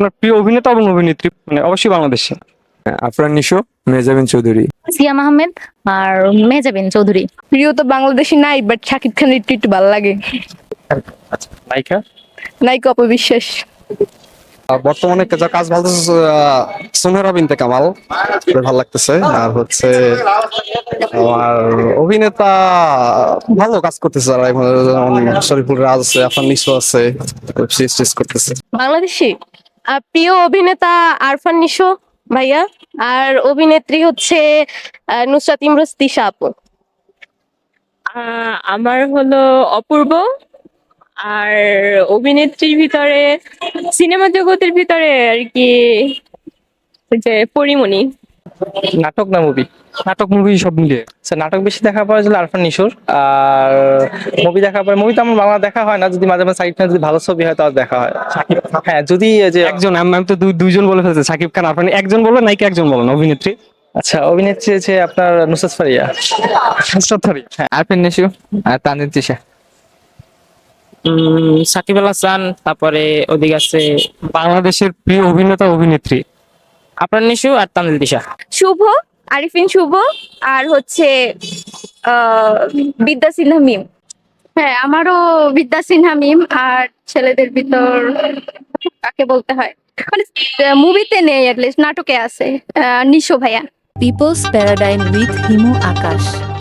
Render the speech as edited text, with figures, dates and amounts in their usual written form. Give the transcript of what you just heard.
আপনার প্রিয় অভিনেতা এবং অভিনেত্রী মানে অবশ্যই বাংলাদেশে। আফরান নিশো, মেহজাবিন চৌধুরী। সিয়াম আহমেদ আর মেহজাবিন চৌধুরী। প্রিয় তো বাংলাদেশি নাই, বাট শাকিব খানের একটু একটু ভালো লাগে। আচ্ছা, নায়িকা? নায়িকা অপবিশ্বাস। বর্তমানে যা কাজ ভালো সোনেরা বিনতে কামাল, এটা ভালো লাগতেছে। আর হচ্ছে আমার অভিনেতা ভালো কাজ করতেছে, যারা যেমন শরীফুল রাজ আছে, আফরান নিশো আছে, ওয়েব সিরিজ করতেছে। বাংলাদেশি প্রিয় অভিনেতা আরফান নিশো ভাইয়া, আর অভিনেত্রী হচ্ছে নুসরাত ইমরোজ তিশা আপু। আমার হলো অপূর্ব। আর অভিনেত্রীর ভিতরে সিনেমা জগতের ভিতরে আর কি ওই যে পরিমণি। নাটক না মুভি? নাটক মুভি সব মিলিয়ে। নাটক বেশি দেখা পড়ে ছিল আরফান নিশোর। আর মুভি দেখা পড়ে, মুভি তো আমার বাংলা দেখা হয় না, যদি মাঝে মাঝে সাইড যদি ভালো ছবি হয় তাহলে দেখা হয়। হ্যাঁ, যদি এই যে একজন, আমি তো দুইজন বলে ফেলছে, সাকিব খান আরফান, একজন বলবেন নাকি একজন বলেন অভিনেত্রী? আচ্ছা, অভিনেত্রী হচ্ছে আপনার নুসরাত ফারিয়া। নুসরাত ফারিয়া। হ্যাঁ, আরফিন নিশো আর তানজিন তিশা। সাকিব আল হাসান, তারপরে ওদিকে আছে বাংলাদেশের প্রিয় অভিনেতা অভিনেত্রী? আফরান নিশো আর তানজিল তিশা। শুভ, আরিফিন শুভ, আর হচ্ছে বিদ্যা সিনহা মিম। হ্যাঁ, আমারও বিদ্যা সিনহা মিম। আর ছেলেদের ভিতর কাকে বলতে হয়, মানে মুভিতে নেই, অ্যাটলিস্ট নাটকে আছে, নিশো ভাইয়া। People's paradigm with Himu Akash.